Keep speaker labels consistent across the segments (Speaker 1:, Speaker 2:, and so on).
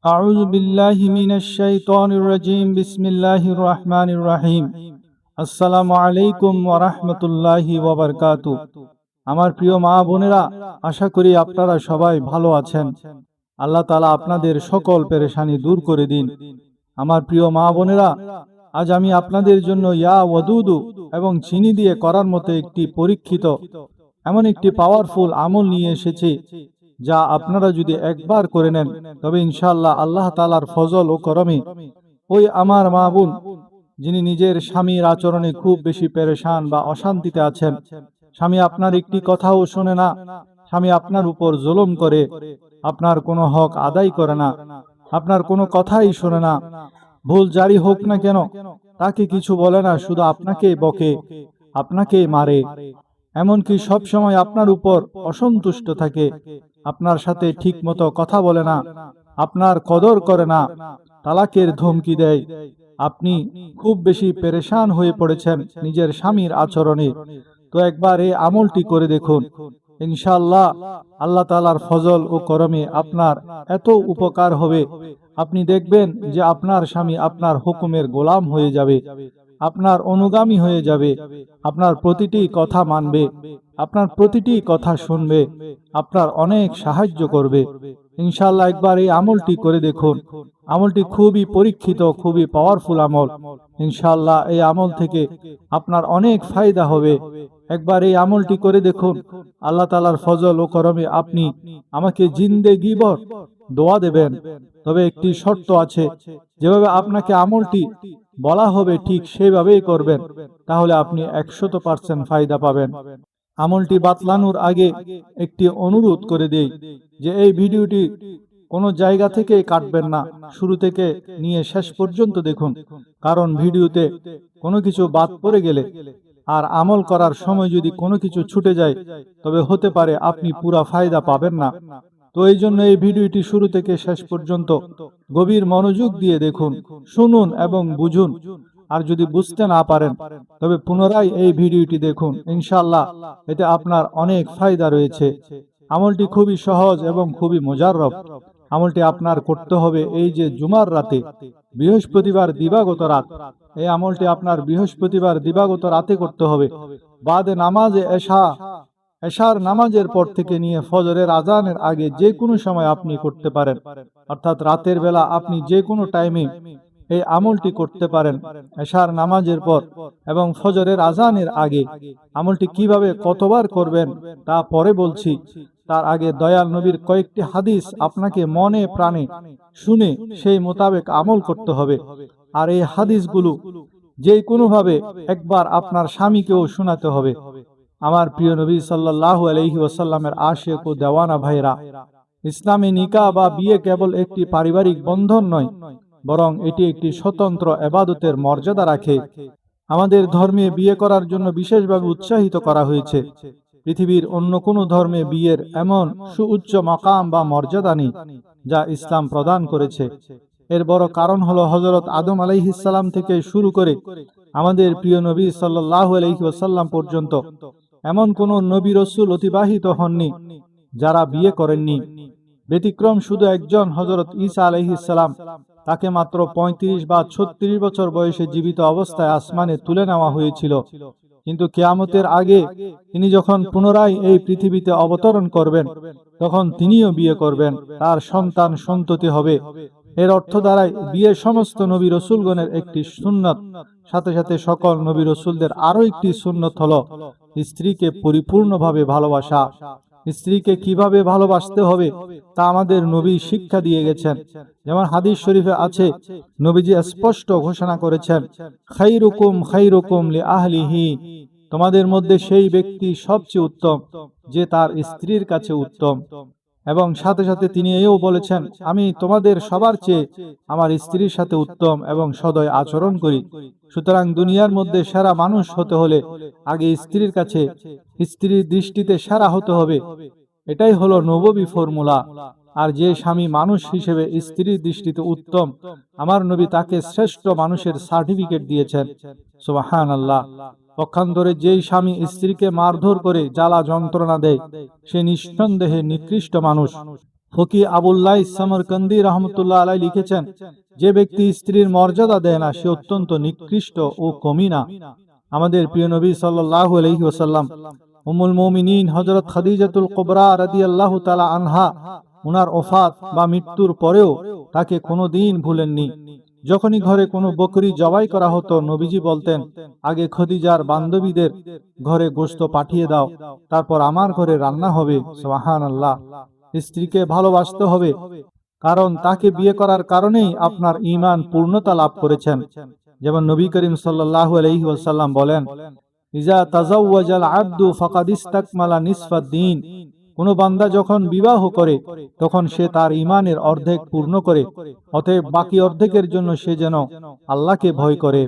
Speaker 1: أعوذ بالله من الشيطان الرجيم بسم الله الرحمن الرحيم আসসালামু আলাইকুম ওয়া রাহমাতুল্লাহি ওয়া বারাকাতুহু। আমার প্রিয় মা বোনেরা, আশা করি আপনারা সবাই ভালো আছেন। আল্লাহ তাআলা আপনাদের সকল পেরেশানি দূর করে দিন। আমার প্রিয় মা বোনেরা, আজ আমি আপনাদের জন্য ইয়া ওয়াদুদু এবং চিনি দিয়ে করার মতো একটি পরীক্ষিত এমন একটি পাওয়ারফুল আমল নিয়ে এসেছি, যা আপনারা যদি একবার করে নেন তবে ইনশাআল্লাহ আল্লাহ তাআলার ফজল ও করমে ওই আমার মা বোন যিনি নিজের স্বামীর আচরণে খুব বেশি পেরেশান বা অশান্তিতে আছেন, স্বামী আপনার একটি কথাও শোনে না, স্বামী আপনার উপর জুলুম করে, আপনার কোনো হক আদায় করে না, আপনার কোনো কথাই শোনে না, ভুল জারি হোক না কেন তাকে কিছু বলে না, শুধু আপনাকে বকে, আপনাকে মারে, এমনকি সব সময় আপনার উপর অসন্তুষ্ট থাকে, আপনার সাথে ঠিক মতো কথা বলে না, আপনার কদর করে না, তালাকের ধমকি দেয়। আপনি খুব বেশি পেরেশান হয়ে পড়েছেন নিজের স্বামীর আচরণে। তো একবার এই আমলটি করে দেখুন, ইনশাআল্লাহ আল্লাহ তাআলার ফজল ও করমে আপনার এত উপকার হবে, আপনি দেখবেন যে আপনার স্বামী আপনার হুকুমের গোলাম হয়ে যাবে, আপনার অনুগামী হয়ে যাবে, আপনার প্রতিটি কথা মানবে, আপনার প্রতিটি কথা শুনবে, আপনার অনেক সাহায্য করবে। ইনশাআল্লাহ একবার এই আমলটি করে দেখুন। আমলটি খুবই পরীক্ষিত, খুবই পাওয়ারফুল আমল। ইনশাআল্লাহ এই আমল থেকে আপনার অনেক ফায়দা হবে। একবার এই আমলটি করে দেখুন, আল্লাহ তাআলার ফজল ও করমে আপনি আমাকে জিন্দেগিভর দোয়া দেবেন। তবে একটি শর্ত আছে, যেভাবে আপনাকে আমলটি বলা হবে ঠিক সেভাবেই করবেন, তাহলে আপনি 100% ফায়দা পাবেন। আমলটি বাতলানোর আগে একটি অনুরোধ করে দেই যে এই ভিডিওটি কোনো জায়গা থেকে কাটবেন না, শুরু থেকে নিয়ে শেষ পর্যন্ত দেখুন। কারণ ভিডিওতে কোনো কিছু বাদ পড়ে গেলে আর আমল করার সময় যদি কোনো কিছু ছুটে যায়, তবে হতে পারে আপনি পুরা ফায়দা পাবেন না। তো এই জন্য এই ভিডিওটি শুরু থেকে শেষ পর্যন্ত গভীর মনোযোগ দিয়ে দেখুন, শুনুন এবং বুঝুন। আর যদি বুঝতে না পারেন তবে পুনরায় এই ভিডিওটি দেখুন, ইনশাআল্লাহ এতে আপনার অনেক ফায়দা রয়েছে। আমলটি খুবই সহজ এবং খুবই মোজাররব। আমলটি আপনার করতে হবে এই যে জুমার রাতে, বৃহস্পতিবার দিবাগত রাত। এই আমলটি আপনার বৃহস্পতিবার দিবাগত রাতে করতে হবে, বাদে নামাজে এশার নামাজের পর থেকে নিয়ে ফজরের আজানের আগে যে কোনো সময় আপনি করতে পারেন। অর্থাৎ রাতের বেলা আপনি যে কোনো টাইমে এই আমলটি করতে পারেন, এশার নামাজের পর এবং ফজরের আজানের আগে। আমলটি কিভাবে কতবার করবেন তা পরে বলছি, তার আগে দয়াল নবীর কয়েকটি হাদিস আপনাকে মনে প্রাণে শুনে সেই মোতাবেক আমল করতে হবে। আর এই হাদিসগুলো যে কোনোভাবে একবার আপনার স্বামীকেও শোনাতে হবে। আমার প্রিয় নবী সাল্লাল্লাহু আলাইহি ওয়াসাল্লামের আশিক ও দেওয়ানা ভাইরা, ইসলামী নিকাহ বা বিয়ে কেবল একটি পারিবারিক বন্ধন নয়, বরং এটি একটি স্বতন্ত্র ইবাদতের মর্যাদা রাখে। আমাদের ধর্মে বিয়ে করার জন্য বিশেষভাবে উৎসাহিত করা হয়েছে। পৃথিবীর অন্য কোনো ধর্মে বিয়ের এমন সুউচ্চ মাকাম বা মর্যাদা নেই যা ইসলাম প্রদান করেছে। এর বড় কারণ হলো হযরত আদম আলাইহিস সালাম থেকে শুরু করে আমাদের প্রিয় নবী সাল্লাল্লাহু আলাইহি ওয়াসাল্লাম পর্যন্ত এমন কোন নবী রাসূল অতিবাহিত হননি যারা বিয়ে করেননি। ব্যতিক্রম শুধু একজন, হযরত ঈসা আলাইহিস সালাম। তাকে মাত্র 35 বা 36 বছর বয়সে জীবিত অবস্থায় আসমানে তুলে নেওয়া হয়েছিল। কিন্তু কিয়ামতের আগে তিনি যখন পুনরায় এই পৃথিবীতে অবতরণ করবেন, তখন তিনিও বিয়ে করবেন, তার সন্তান সন্ততি হবে। এর অর্থ দাঁড়ায় বিয়ে সমস্ত নবী রসুলগণের একটি সুন্নত। সাথে সাথে সকল নবী রসুলদের আরো একটি সুন্নত হলো স্ত্রীকে পরিপূর্ণভাবে ভালোবাসা। স্ত্রীকে কিভাবে ভালোবাসতে হবে তা আমাদের নবী শিক্ষা দিয়ে গেছেন। যেমন হাদিস শরীফে আছে, নবীজি স্পষ্ট ঘোষণা করেছেন, খাইরুকুম খাইরুকুম লিআহলিহি, তোমাদের মধ্যে সেই ব্যক্তি সবচেয়ে উত্তম যে তার স্ত্রীর কাছে উত্তম। এবং সাথে সাথে তিনি এও বলেছেন, আমি তোমাদের সবার চেয়ে আমার স্ত্রীর সাথে উত্তম এবং সদয় আচরণ করি। সুতরাং দুনিয়ার মধ্যে সেরা মানুষ হতে হলে আগে স্ত্রীর কাছে, স্ত্রীর দৃষ্টিতে সেরা হতে হবে। এটাই হলো নববী ফর্মুলা। আর যে স্বামী মানুষ হিসেবে স্ত্রীর দৃষ্টিতে উত্তম, আমার নবী তাকে শ্রেষ্ঠ মানুষের সার্টিফিকেট দিয়েছেন। সুবহানাল্লাহ। পক্ষান্তরে যেই স্বামী স্ত্রীকে মারধর করে জ্বালা যন্ত্রণা দেয়, সে নিঃসন্দেহে নিকৃষ্ট মানুষ। ফকি আবুল্লাহ সামরকান্দি রহমতুল্লাহ আলাই লিখেছেন, যে ব্যক্তি স্ত্রীর মর্যাদা দেয় না সে অত্যন্ত নিকৃষ্ট ও কমিনা। আমাদের প্রিয় নবী সাল্লাল্লাহু আলাইহি ওয়াসাল্লাম উম্মুল মুমিনিন হযরত খাদিজাতুল কুবরা রাদিয়াল্লাহু তাআলা আনহা উনার ওফাত বা মৃত্যুর পরেও তাকে কোনোদিন ভুলেননি। যখনই ঘরে কোনো বকরি জবাই করা হতো, নবীজি বলতেন, আগে খদিজার বান্ধবীদের ঘরে গোশত পাঠিয়ে দাও, তারপর আমার ঘরে রান্না হবে। সুবহানাল্লাহ। স্ত্রীকে ভালোবাসতে হবে, কারণ তাকে বিয়ে করার কারণেই আপনার ঈমান পূর্ণতা লাভ করেছেন। যেমন নবী করিম সাল্লাল্লাহু আলাইহি ওয়াসাল্লাম বলেন, ইজা তাজাওয়াজাল আবদু ফাকাদ ইসতাকমালা নিসফাদ দ্বীন। কোন বান্দা যখন বিবাহ করে তখন সে তার ঈমানের অর্ধেক পূর্ণ করে, অতএব বাকি অর্ধেকের জন্য সে যেন আল্লাহকে ভয় করে।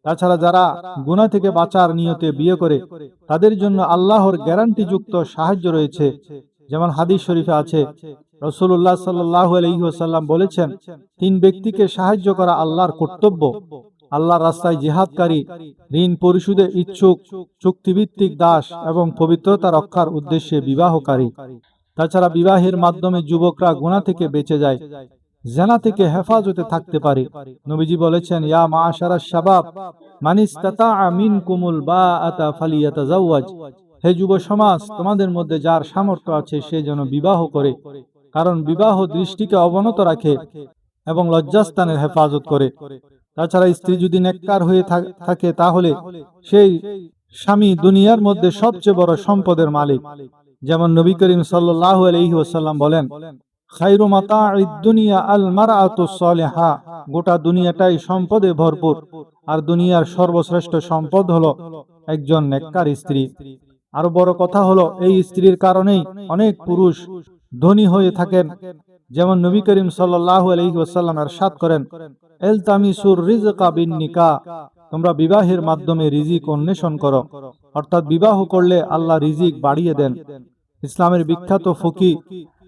Speaker 1: তাছাড়া যারা গুনাহ থেকে বাঁচার নিয়তে বিয়ে করে তাদের জন্য আল্লাহর গ্যারান্টিযুক্ত সাহায্য রয়েছে। যেমন হাদিস শরীফে আছে, রাসূলুল্লাহ সাল্লাল্লাহু আলাইহি ওয়াসাল্লাম বলেছেন, তিন ব্যক্তিকে সাহায্য করা আল্লাহর কর্তব্য: আল্লাহর রাস্তায় জিহাদকারী, ঋণ পরিশোধে ইচ্ছুক, চুক্তিভিত্তিক দাস এবং পবিত্রতা রক্ষার উদ্দেশ্যে বিবাহকারী। তাছাড়া বিবাহের মাধ্যমে যুবকরা গুনাহ থেকে বেঁচে যায়, জিনা থেকে হেফাজতে থাকতে পারে। নবীজি বলেছেন, ইয়া মাআশারাশ শাবাব মান ইসতাতাআ মিনকুমুল বাআতা ফালিয়াতাজাওয়াজ। হে যুব সমাজ, তোমাদের মধ্যে যার সামর্থ্য আছে সে যেন বিবাহ করে, কারণ বিবাহ দৃষ্টিকে অবনত রাখে এবং লজ্জাস্থানের হেফাজত করে। তাছাড়া স্ত্রী যদি নেককার হয়ে থাকে তাহলে সেই স্বামী দুনিয়ার মধ্যে সবচেয়ে বড় সম্পদের মালিক। যেমন নবী করিম সাল্লাল্লাহু আলাইহি ওয়াসাল্লাম বলেন, খায়রু মাতাঈদ দুনিয়া আল মারআতুস সালিহা। গোটা দুনিয়াটাই সম্পদে ভরপুর, আর দুনিয়ার সর্বশ্রেষ্ঠ সম্পদ হলো একজন নেককার স্ত্রী। আরো বড় কথা হলো, এই স্ত্রীর কারণেই অনেক পুরুষ ধনী হয়ে থাকেন। যেমন নবী করিম সাল্লাল্লাহু আলাইহি ওয়াসাল্লাম ইরশাদ করেন, ইলতামিসুর রিজকা বিন নিকাহ। তোমরা বিবাহের মাধ্যমে রিজিক অন্বেষণ করো, অর্থাৎ বিবাহ করলে আল্লাহ রিজিক বাড়িয়ে দেন। ইসলামের বিখ্যাত ফকি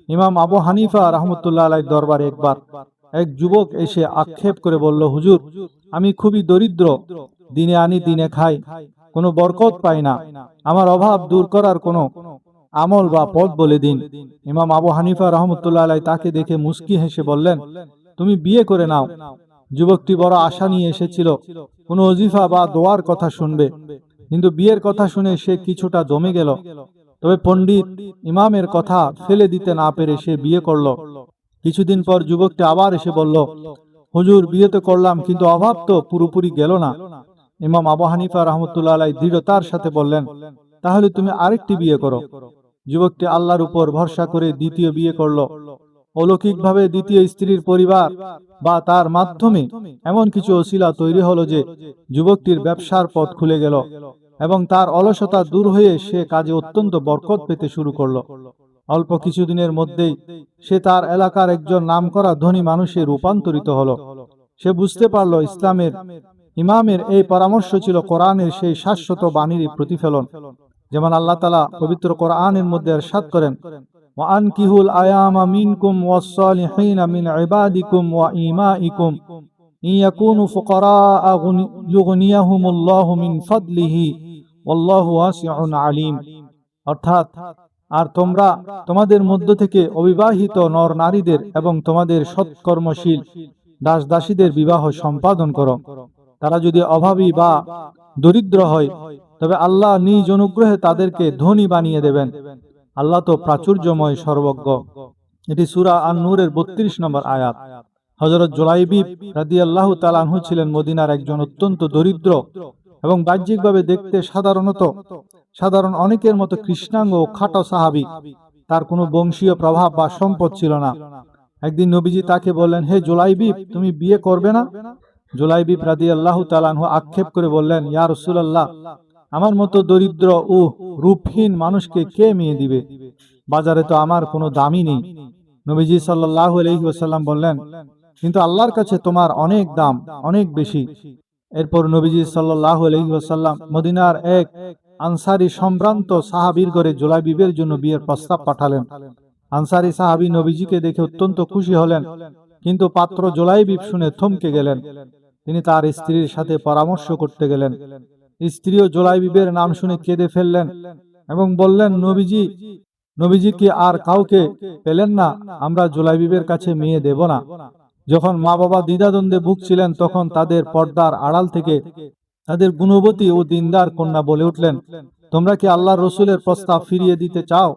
Speaker 1: ইমাম আবু হানিফা রাহমাতুল্লাহ আলাইহির দরবারে একবার এক যুবক এসে আক্ষেপ করে বলল, হুজুর, আমি খুবই দরিদ্র, দিনে আনি দিনে খাই, কোনো বরকত পাই না, আমার অভাব দূর করার কোনো আমল বা পথ বলে দিন। ইমাম আবু হানিফা রাহমাতুল্লাহ আলাইহি তাকে দেখে মুস্কি হেসে বললেন, তুমি বিয়ে করে নাও। যুবকটি বড় আশা নিয়ে এসেছিল, কোনো ওজিফা বা দোয়ার কথা শুনবে, কিন্তু বিয়ের কথা শুনে সে কিছুটা দমে গেল। তবে পণ্ডিত ইমামের কথা ফেলে দিতে না পেরে সে বিয়ে করল। কিছুদিন পর যুবকটি আবার এসে বলল, হুজুর, বিয়ে তো করলাম কিন্তু অভাব তো পুরোপুরি গেল না। ইমাম আবু হানিফা রাহমাতুল্লাহ আলাইহি দৃঢ়তার সাথে বললেন, তাহলে তুমি আরেকটি বিয়ে করো। যুবকটি আল্লাহর উপর ভরসা করে দ্বিতীয় বিয়ে করল। অলৌকিকভাবে দ্বিতীয় স্ত্রীর পরিবার বা তার মাধ্যমে এমন কিছু ওসিলা তৈরি হলো যে যুবকটির ব্যবসার পথ খুলে গেল এবং তার অলসতা দূর হয়ে সে কাজে অত্যন্ত বরকত পেতে শুরু করলো। অল্প কিছুদিনের মধ্যেই সে তার এলাকার একজন নামকরা ধনী মানুষে রূপান্তরিত হলো। সে বুঝতে পারল ইসলামের ইমামের এই পরামর্শ ছিল কোরআনের সেই শাশ্বত বাণীর প্রতিফলন। যেমন আল্লাহ তাআলা পবিত্র কোরআনের মধ্যে ইরশাদ করেন, ওয়ানকিহুল আয়ামা মিনকুম ওয়াস-সালিহিনা মিন ইবাদিকুম ওয়া ইমাইকুম ইয়াকুনু ফুকারা ইউগনিয়াহুমুল্লাহু মিন ফাদলিহি ওয়াল্লাহু ওয়াসিউন আলিম। অর্থাৎ, আর তোমরা তোমাদের মধ্য থেকে অবিবাহিত নর নারীদের এবং তোমাদের সৎকর্মশীল দাস দাসীদের বিবাহ সম্পাদন করো। তারা যদি অভাবী বা দরিদ্র হয় তবে আল্লাহ নিজ অনুগ্রহে তাদেরকে ধনী বানিয়ে দেবেন। আল্লাহ তো প্রাচুর্যময়, সর্বজ্ঞ। এটি সূরা আন-নূরের 32 নম্বর আয়াত। হযরত জুলাইবিব রাদিয়াল্লাহু তাআলা আনহু ছিলেন মদিনার একজন অত্যন্ত দরিদ্র এবং বাহ্যিকভাবে দেখতে সাধারণ অনেকের মতো কৃষ্ণাঙ্গ ও খাটো সাহাবী। তার কোনো বংশীয় প্রভাব বা সম্পদ ছিল না। একদিন নবীজি তাকে বললেন, হে জুলাইবিব, তুমি বিয়ে করবে না? জুলাইবিব রাদিয়াল্লাহু তাআলা আনহু আক্ষেপ করে বললেন, ইয়া রাসূলুল্লাহ, আমার মতো দরিদ্র ও রূপহীন মানুষকে কে মেয়ে দিবে? বাজারে তো আমার কোনো দামই নেই। নবীজি সাল্লাল্লাহু আলাইহি ওয়াসাল্লাম বললেন, কিন্তু আল্লাহর কাছে তোমার অনেক দাম, অনেক বেশি। এরপর নবীজি সাল্লাল্লাহু আলাইহি ওয়াসাল্লাম মদিনার এক আনসারী সম্ভ্রান্ত সাহাবীর ঘরে জুলাইবিবের জন্য বিয়ের প্রস্তাব পাঠালেন। আনসারী সাহাবী নবীজিকে দেখে অত্যন্ত খুশি হলেন, কিন্তু পাত্র জুলাইবিব শুনে থমকে গেলেন। তিনি তার স্ত্রীর সাথে পরামর্শ করতে গেলেন। স্ত্রীও জুলাইবিবের নাম শুনে কেঁদে ফেললেন এবং বললেন, নবীজি, নবীজি কি আর কাউকে পেলেন না? আমরা জুলাইবিবের কাছে মেয়ে দেব না? যখন মা বাবা দ্বিধাদ্বন্দ্বে ভুগছিলেন, তখন তাদের পর্দার আড়াল থেকে তাদের গুণবতী ও দিনদার কন্যা বলে উঠলেন, তোমরা কি আল্লাহর রসুলের প্রস্তাব ফিরিয়ে দিতে চাও?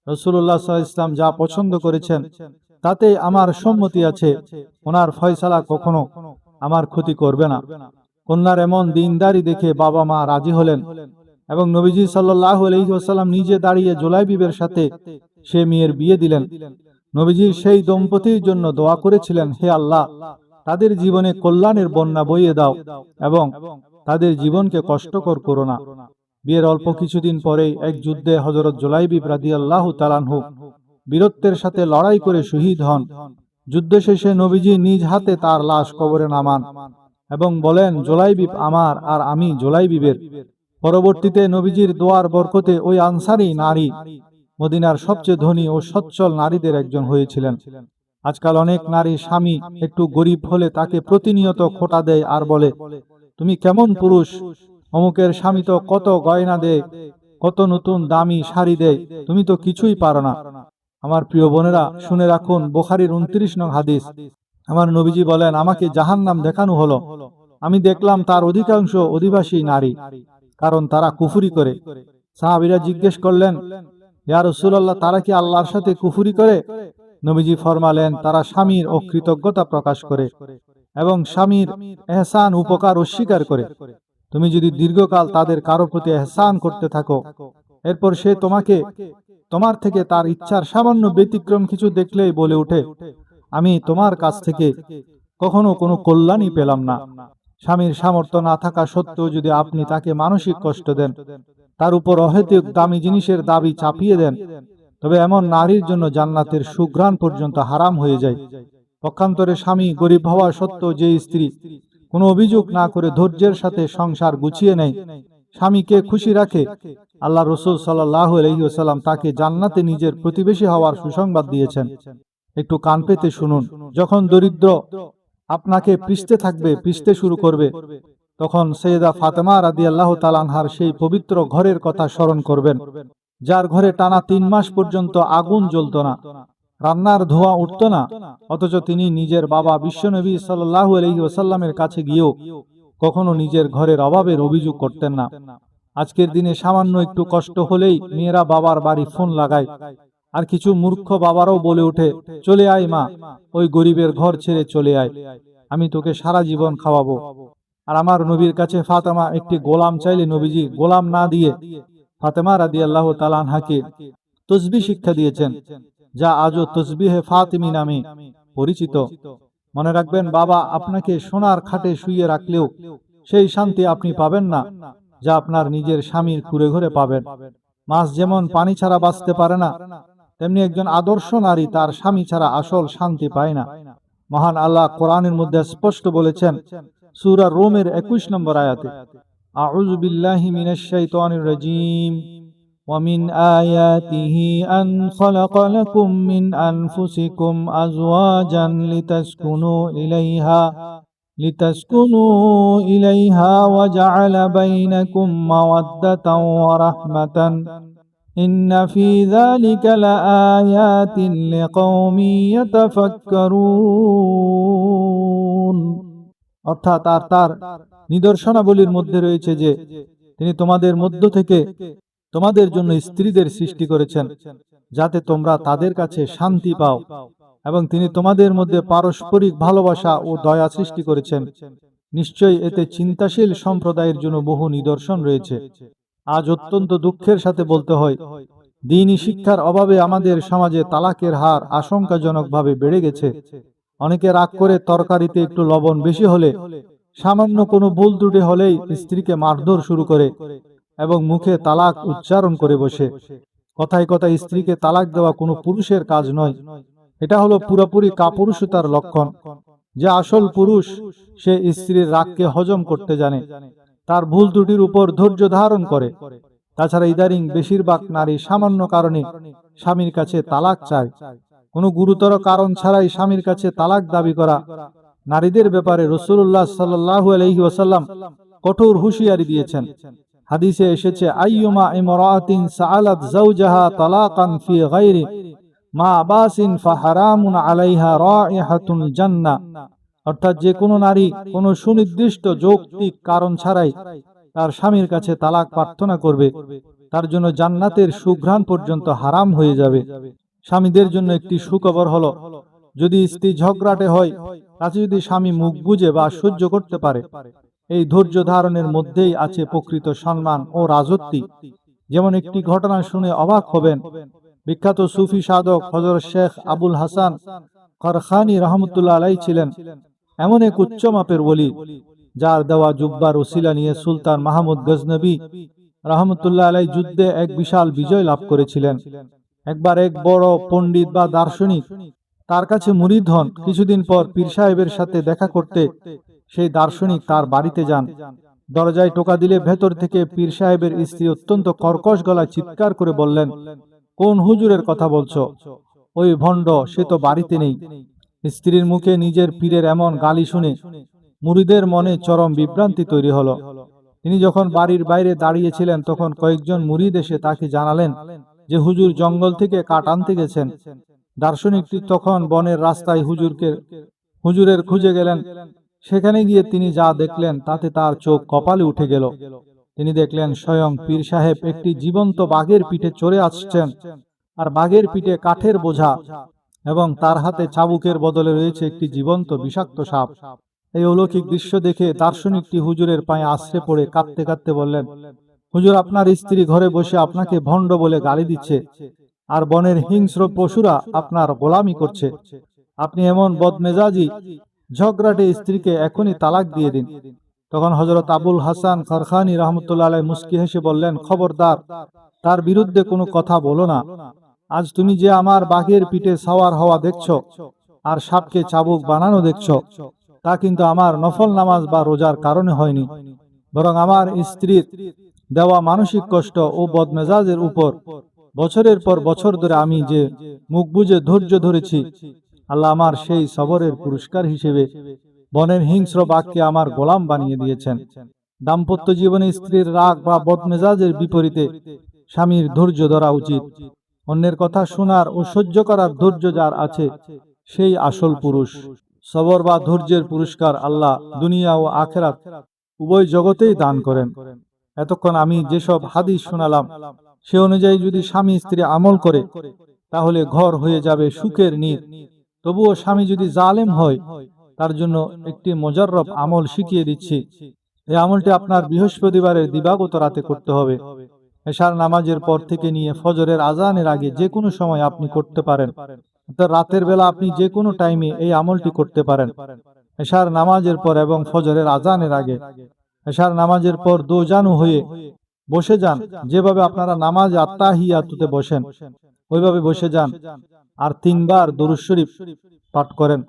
Speaker 1: রাসূলুল্লাহ সাল্লাল্লাহু আলাইহি ওয়াসাল্লাম যা পছন্দ করেছেন তাতে আমার সম্মতি আছে। ওনার ফয়সালা কখনো আমার ক্ষতি করবে না। কন্যার এমন দিনদারি দেখে বাবা মা রাজি হলেন এবং নবীজি সাল্লাল্লাহু আলাইহি ওয়াসাল্লাম নিজে দাঁড়িয়ে জুলাইবিবের সাথে সে মেয়ের বিয়ে দিলেন। নবীজি সেই দম্পতির জন্য দোয়া করেছিলেন, হে আল্লাহ, তাদের জীবনে কল্যাণের বন্যা বইয়ে দাও এবং তাদের জীবনকে কষ্টকর করো না। বিয়ের অল্প কিছুদিন পরেই এক যুদ্ধে হযরত জুলাইবিব রাদিয়াল্লাহু তাআলা আনহু বীরত্বের সাথে লড়াই করে শহীদ হন। যুদ্ধ শেষে নবীজি নিজ হাতে তার লাশ কবরে নামান এবং বলেন, জুলাইবিব আমার আর আমি জুলাইবিবের। পরবর্তীতে নবীজির দোয়ার বরকতে ওই আনসারী নারী মদিনার সবচেয়ে ধনী ও সচ্ছল নারীদের একজন হয়েছিলেন। আজকাল অনেক নারী স্বামী একটু গরিব হলে তাকে প্রতিনিয়ত খোঁটা দেয় আর বলে, তুমি কেমন পুরুষ, অমুকের স্বামী তো কত গয়না দেয়, কত নতুন দামি শাড়ি দেয়, তুমি তো কিছুই পারো না। আমার প্রিয় বোনেরা, শুনে রাখুন, বুখারীর 29 নং হাদিস। আমার নবীজি বলেন, আমাকে জাহান্নাম দেখানো হলো। আমি দেখলাম তার অধিকাংশ অধিবাসী নারী, কারণ তারা কুফরি করে। সাহাবীরা জিজ্ঞেস করলেন, ইয়া রাসূলুল্লাহ, তারা কি আল্লাহর সাথে কুফরি করে? নবীজি ফরমালেন, তারা স্বামীর অকৃতজ্ঞতা প্রকাশ করে এবং স্বামীর এহসান উপকার অস্বীকার করে। তুমি যদি দীর্ঘকাল তাদের কারো প্রতি এহসান করতে থাকো, এরপর সে তোমার থেকে তার ইচ্ছার সামান্য ব্যতিক্রম কিছু দেখলেই বলে ওঠে, আমি তোমার কাছ থেকে কখনো কোনো কল্যাণই পেলাম না। স্বামীর সামর্থ্য না থাকা সত্ত্বেও যদি আপনি তাকে মানসিক কষ্ট দেন, তার উপর অহেতুক দামি জিনিসের দাবি চাপিয়ে দেন, তবে এমন নারীর জন্য জান্নাতের সুঘ্রাণ পর্যন্ত হারাম হয়ে যায়। পক্ষান্তরে স্বামী গরিব হওয়া সত্ত্বেও যে স্ত্রী কোনো অভিযোগ না করে ধৈর্যের সাথে সংসার গুছিয়ে নেয়, স্বামীকে খুশি রাখে, আল্লাহ রাসূল সাল্লাল্লাহু আলাইহি ওয়াসাল্লাম তাকে জান্নাতে নিজের প্রতিবেশী হওয়ার সুসংবাদ দিয়েছেন। একটু কান পেতে শুনুন। যখন দরিদ্র আপনাকে পিষতে শুরু করবে, তখন সৈয়দা ফাতেমা রাদিয়াল্লাহু তাআলা আনহার সেই পবিত্র ঘরের কথা স্মরণ করবেন, যার ঘরে টানা 3 মাস পর্যন্ত আগুন জ্বলত না, রান্নার ধোঁয়া উঠত না, অথচ তিনি নিজের বাবা বিশ্বনবী সাল্লাল্লাহু আলাইহি ওয়াসাল্লামের কাছে গিয়েও কখনো নিজের ঘরের অভাবের অভিযোগ করতেন না। আজকের দিনে সামান্য একটু কষ্ট হলেই মেয়েরা বাবার বাড়ি ফোন লাগায়, আর কিছু মূর্খ বাবারাও বলে ওঠে, চলে আয় মা, ওই গরিবের ঘর ছেড়ে চলে আয়, আমি তোকে সারা জীবন খাওয়াবো। আর আমার নবীর কাছে ফাতেমা একটি গোলাম চাইলে নবীজি গোলাম না দিয়ে ফাতেমা রাদিয়াল্লাহু তাআলা আনহাকে তাসবিহ শিক্ষা দিয়েছেন, যা আজও তাসবিহে ফাতিমি নামে পরিচিত। মনে রাখবেন, বাবা আপনাকে সোনার খাটে শুইয়ে রাখলেও সেই শান্তি আপনি পাবেন না যা আপনার নিজের স্বামীর কুঁড়ে ঘরে পাবেন। মাছ যেমন পানি ছাড়া বাঁচতে পারে না, তেমনি একজন আদর্শ নারী তার স্বামী ছাড়া আসল শান্তি পায় না। মহান আল্লাহ কোরআনের মধ্যে স্পষ্ট বলেছেন, সূরা রোমের 21 নম্বর আয়াতে, আউযু বিল্লাহি মিনাশ শাইতানির রাজীম, ওয়া মিন আয়াতিহি আন খালাকা লাকুম মিন আনফুসিকুম আজওয়াজান লিতাসকুনু ইলাইহা ওয়া জাআলা বাইনাকুম মাওয়াদ্দাতাও ওয়া রাহমাতান ইন্না ফী যালিকা লাআয়াতিন লিকাওমিন ইয়াতাফাক্কারুন। অর্থাৎ তার নিদর্শনাবলীর মধ্যে রয়েছে যে তিনি তোমাদের মধ্য থেকে তোমাদের জন্য স্ত্রীদের সৃষ্টি করেছেন, যাতে তোমরা তাদের কাছে শান্তি পাও, এবং তিনি তোমাদের মধ্যে পারস্পরিক ভালোবাসা ও দয়া সৃষ্টি করেছেন। নিশ্চয়ই এতে চিন্তাশীল সম্প্রদায়ের জন্য বহু নিদর্শন রয়েছে। আজ অত্যন্ত দুঃখের সাথে বলতে হয়, দ্বীনি শিক্ষার অভাবে আমাদের সমাজে তালাকের হার আশঙ্কাজনকভাবে বেড়ে গেছে। অনেকে রাগ করে তরকারিতে একটু লবণ বেশি হলে, সামান্য কোনো ভুল ত্রুটি হলেই স্ত্রীকে মারধর শুরু করে এবং মুখে তালাক উচ্চারণ করে বসে। কথায় কথায় স্ত্রীকে তালাক দেওয়া কোনো পুরুষের কাজ নয়, এটা হলো পুরোপুরি কাপুরুষতার লক্ষণ। যে আসল পুরুষ, সে স্ত্রীর রাগকে হজম করতে জানে, তার ভুল ত্রুটির উপর ধৈর্য ধারণ করে। তাছাড়া ইদারিং বেশিরভাগ নারী সামান্য কারণে স্বামীর কাছে তালাক চায়। কোনো গুরুতর কারণ ছাড়াই স্বামীর কাছে তালাক দাবি করা নারীদের ব্যাপারে রাসূলুল্লাহ সাল্লাল্লাহু আলাইহি ওয়াসাল্লাম কঠোর হুঁশিয়ারি দিয়েছেন। হাদিসে এসেছে, আইয়ুমা ইমরাতিন সাআলাত যাওজাহা তালাকান ফি গায়রি মা বাসিন ফাহারামুন আলাইহা রাইহাতুল জান্নাহ। অর্থাৎ যে কোনো নারী কোনো সুনির্দিষ্ট যৌক্তিক কারণ ছাড়াই তার স্বামীর কাছে তালাক প্রার্থনা করবে, তার জন্য জান্নাতের সুঘ্রাণ পর্যন্ত হারাম হয়ে যাবে। স্বামীদের জন্য একটি সুখবর হলো, যদি স্ত্রী ঝগড়াটে হয়, তাতে যদি স্বামী মুখ বুজে বা সহ্য করতে পারে, এই ধৈর্য ধারণের মধ্যেই আছে প্রকৃত সম্মান ও রাজত্বী। যেমন একটি ঘটনা শুনে অবাক হবেন। বিখ্যাত সুফি সাধক হযরত শেখ আবুল হাসান কারখানী রহমতুল্লাহ আলাইহি ছিলেন এমন এক উচ্চ মাপের ওলি, যার দেওয়া জুব্বার ওসিলা নিয়ে সুলতান মাহমুদ গজনবী রহমতুল্লাহ আলাইহি যুদ্ধে এক বিশাল বিজয় লাভ করেছিলেন। একবার এক বড় পণ্ডিত বা দার্শনিক তার কাছে মুরিদ হন। কিছুদিন পর পীর সাহেবের সাথে দেখা করতে সেই দার্শনিক তার বাড়িতে যান। দরজায় টোকা দিলে ভেতর থেকে পীর সাহেবের স্ত্রী অত্যন্ত কর্কশ গলায় চিৎকার করে বললেন, কোন হুজুরের কথা বলছো? ওই ভণ্ড, সে তো বাড়িতে নেই। স্ত্রীর মুখে নিজের পীরের এমন গালি শুনে মুরিদের মনে চরম বিভ্রান্তি তৈরি হলো। তিনি যখন বাড়ির বাইরে দাঁড়িয়েছিলেন, তখন কয়েকজন মুরিদ এসে তাকে জানালেন যে হুজুর জঙ্গল থেকে কাঠ আনতে গেছেন। দার্শনিকটি তখন বনের রাস্তায় হুজুরের খুঁজে গেলেন। সেখানে গিয়ে তিনি যা দেখলেন তাতে তার চোখ কপালে উঠে গেল। তিনি দেখলেন স্বয়ং পীর সাহেব একটি জীবন্ত বাঘের পিঠে চড়ে আসছেন, আর বাঘের পিঠে কাঠের বোঝা, এবং তার হাতে চাবুকের বদলে রয়েছে একটি জীবন্ত বিষাক্ত সাপ। এই অলৌকিক দৃশ্য দেখে দার্শনিকটি হুজুরের পায়ে আছড়ে পড়ে কাঁদতে কাঁদতে বললেন, হুজুর, আপনার স্ত্রী ঘরে বসে আপনাকে ভণ্ড বলে গালি দিচ্ছে, আর বনের হিংস্র পশুরা আপনার গোলামি করছে। আপনি এমন বদমেজাজি ঝগড়াটে স্ত্রীকে এখনই তালাক দিয়ে দিন। তখন হযরত আবুল হাসান কারখানী রহমতুল্লাহ আলাইহি মুস্কি হেসে বললেন, খবরদার, তার বিরুদ্ধে কোনো কথা বলো না। আজ তুমি যে আমার বাঘের পিঠে সাওয়ার হওয়া দেখছো আর সাপকে চাবুক বানানো দেখছো, তা কিন্তু আমার নফল নামাজ বা রোজার কারণে হয়নি, বরং আমার স্ত্রীর দেওয়া মানসিক কষ্ট ও বদমেজাজের উপর বছরের পর বছর ধরে আমি যে মুখ বুজে ধৈর্য ধরেছি, আল্লাহ আমার সেই সবরের পুরস্কার হিসেবে বনের হিংস্র বাঘকে আমার গোলাম বানিয়ে দিয়েছেন। দাম্পত্য জীবনে স্ত্রীর রাগ বা বদমেজাজের বিপরীতে স্বামীর ধৈর্য ধরা উচিত। অন্যের কথা শোনার ও সহ্য করার ধৈর্য যার আছে, সেই আসল পুরুষ। সবর বা ধৈর্যের পুরস্কার আল্লাহ দুনিয়া ও আখিরাত উভয় জগতেই দান করেন। এতক্ষণ আমি যেসব হাদিস শোনালাম, সে অনুযায়ী যদি স্বামী স্ত্রী আমল করে, তাহলে ঘর হয়ে যাবে সুখের নীড়। তবুও স্বামী যদি জালেম হয়, তার জন্য একটি মোজাররব আমল শিখিয়ে দিচ্ছি। এই আমলটি আপনার বৃহস্পতিবারের দিবাগত রাতে করতে হবে। এশার নামাজের পর থেকে নিয়ে ফজরের আজানের আগে যে কোনো সময় আপনি করতে পারেন। রাতের বেলা আপনি যে কোনো টাইমে এই আমলটি করতে পারেন। এশার নামাজের পর এবং ফজরের আজানের আগে। এশার নামাজের পর দোজানু হয়ে বসে যান, যেভাবে আপনারা নামাজ আত্তাহিয়াতুতে বসেন ওইভাবে বসে যান, আর 3 বার দরুদ শরীফ পাঠ করেন।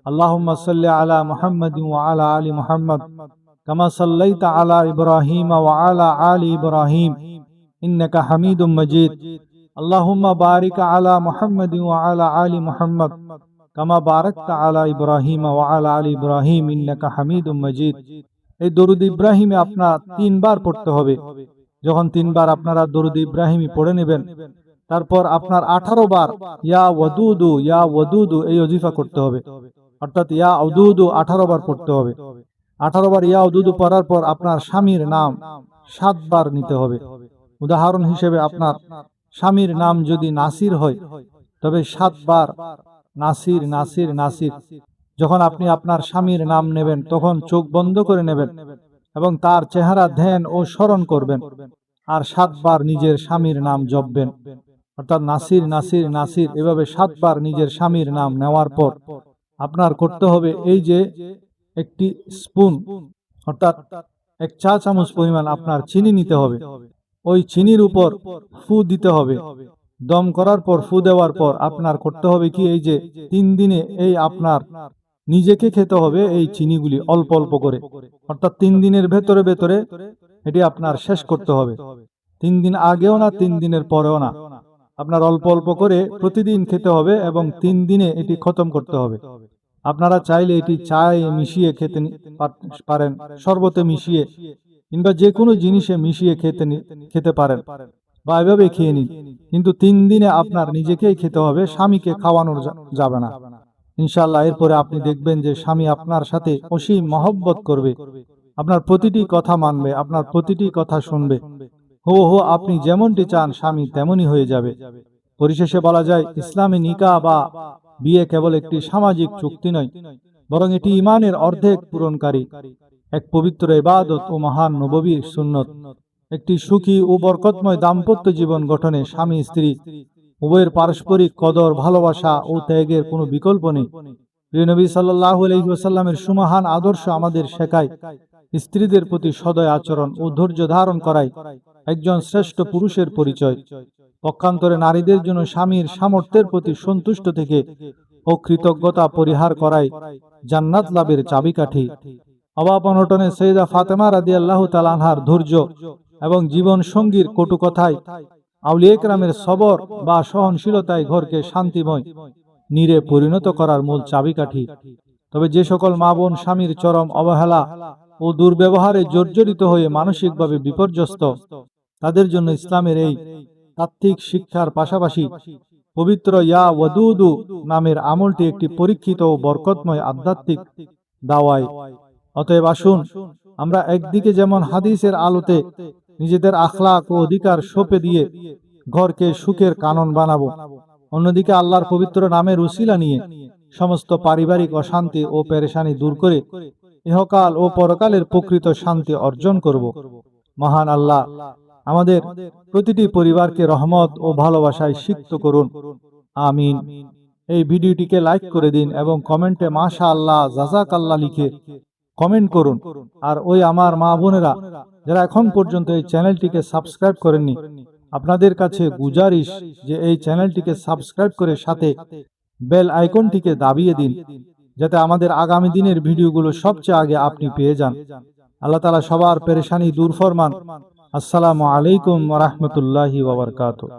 Speaker 1: আল্লাহুম্মা সাল্লি আলা মুহাম্মাদিন ওয়া আলা আলি মুহাম্মাদ কামা সাল্লাইতা আলা ইব্রাহিম ওয়া আলা আলি ইব্রাহিম ইন্নাকা হামিদুম মাজিদ। আল্লাহুম্মা বারিক আলা মুহাম্মাদিন ওয়া আলা আলি মুহাম্মাদ কামা বারাকতা আলা ইব্রাহিম ওয়া আলা আলি ইব্রাহিম ইন্নাকা হামিদুম মাজিদ। এই দরুদ ইব্রাহিমে আপনার 3 বার পড়তে হবে। যখন 3 বার আপনারা দরুদ ইব্রাহিমি পড়ে নেবেন, তারপর আপনার 18 বার ইয়া ওয়াদুদু এই ওজিফা করতে হবে। অর্থাৎ ইয়া ওয়াদুদু 18 বার পড়তে হবে। 18 বার ইয়া ওয়াদুদু পড়ার পর আপনার স্বামীর নাম 7 বার নিতে হবে। উদাহরণ হিসেবে আপনার স্বামীর নাম যদি নাসির হয়, তবে 7 বার নাসির নাসির নাসির। যখন আপনি আপনার স্বামীর নাম নেবেন, তখন চোখ বন্ধ করে নেবেন এবং তার চেহারা ধ্যান ও স্মরণ করবেন, আর 7 বার নিজের স্বামীর নাম জপবেন। অর্থাৎ নাসির নাসির নাসির এভাবে 7 বার নিজের স্বামীর নাম নেওয়ার পর আপনার করতে হবে এই যে একটি স্পুন, অর্থাৎ 1 চা চামচ পরিমাণ আপনার চিনি নিতে হবে। ওই চিনির উপর ফু দিতে হবে। দম করার পর ফু দেওয়ার পর আপনার করতে হবে কি, এই যে 3 দিনে এই আপনার নিজেকে খেতে হবে এই চিনিগুলি অল্প অল্প করে। অর্থাৎ 3 দিনের ভেতরে ভেতরে এটি আপনার শেষ করতে হবে। 3 দিন আগেও না, 3 দিনের পরেও না, আপনার অল্প অল্প করে প্রতিদিন খেতে হবে এবং 3 দিনে এটি খতম করতে হবে। আপনারা চাইলে এটি চায়ে মিশিয়ে খেতে পারেন, শরবতে মিশিয়ে, কিংবা যে কোনো জিনিসে মিশিয়ে খেতে পারেন বা এভাবে খেয়ে নিন, কিন্তু 3 দিনে আপনার নিজেকেই খেতে হবে, স্বামীকে খাওয়ানো যাবে না। ইনশাআল্লাহ এরপরে আপনি দেখবেন যে স্বামী আপনার সাথে অসীম মহব্বত করবে, আপনার প্রতিটি কথা মানবে, আপনার প্রতিটি কথা শুনবে। হো আপনি যেমনটি চান স্বামী তেমনই হয়ে যাবে। পরিশেষে বলা যায়, ইসলামী নিকাহ বা বিয়ে কেবল একটি সামাজিক চুক্তি নয়, বরং এটি ঈমানের অর্ধেক পূরণকারী এক পবিত্র ইবাদত ও মহান নববীর সুন্নত। একটি সুখী ও বরকতময় দাম্পত্য জীবন গঠনে স্বামী স্ত্রী উভয়ের পারস্পরিক কদর, ভালোবাসা ও ত্যাগের কোনো বিকল্প নেই। প্রিয় নবী সাল্লাল্লাহু আলাইহি ওয়াসাল্লামের সুমহান আদর্শ আমাদের শেখায়, স্ত্রীদের প্রতি সদয় আচরণ ও ধৈর্য ধারণ করাই একজন শ্রেষ্ঠ পুরুষের পরিচয়। পক্ষান্তরে নারীদের জন্য স্বামীর সামর্থ্যের প্রতি সন্তুষ্ট থেকে ও কৃতজ্ঞতা পরিহার করাই জান্নাত লাভের চাবিকাঠি। অভাব অনটনে সৈয়দা ফাতেমা রাদিয়াল্লাহু তাআলা আনহার ধৈর্য এবং জীবন সঙ্গীর কটু কথায় আউলিয়া কেরামের সবর বা সহনশীলতায় ঘরকে শান্তিময় নীড়ে পরিণত করার মূল চাবিকাঠি। তবে যে সকল মা বোন স্বামীর চরম অবহেলা ও দুর্ব্যবহারে জর্জরিত হয়ে মানসিকভাবে বিপর্যস্ত, তাদের জন্য ইসলামের এই তাত্ত্বিক শিক্ষার পাশাপাশি পবিত্র ইয়া ওয়াদুদু নামের আমলটি একটি পরীক্ষিত ও বরকতময় আধ্যাত্মিক দাওয়ায়। অতএব আসুন আমরা একদিকে যেমন হাদিসের আলোতে নিজেদের আখলাক ও অধিকার সঁপে দিয়ে ঘরকে সুখের কানন বানাবো, অন্যদিকে আল্লাহর পবিত্র নামের উসিলা নিয়ে সমস্ত পারিবারিক অশান্তি ও পেরেশানি দূর করে ইহকাল ও পরকালের প্রকৃত শান্তি অর্জন করব। মহান আল্লাহ আমাদের প্রতিটি পরিবারকে রহমত ও ভালোবাসায় সিক্ত করুন, আমিন। এই ভিডিওটিকে লাইক করে দিন এবং কমেন্টে মাশাআল্লাহ, জাযাকাল্লাহ লিখে কমেন্ট করুন। আর ওই আমার মা বোনেরা যারা এখন পর্যন্ত এই চ্যানেলটিকে সাবস্ক্রাইব করেননি, আপনাদের কাছে গুজারিশ যে এই চ্যানেলটিকে সাবস্ক্রাইব করে সাথে বেল আইকনটিকে দাবিয়ে দিন, যাতে আমাদের আগামী দিনের ভিডিওগুলো সবচেয়ে আগে আপনি পেয়ে যান। আল্লাহ তাআলা সবার পেরেশানি দূর ফরমান। আসসালামু আলাইকুম ওয়া রাহমাতুল্লাহি ওয়া বারাকাতুহু।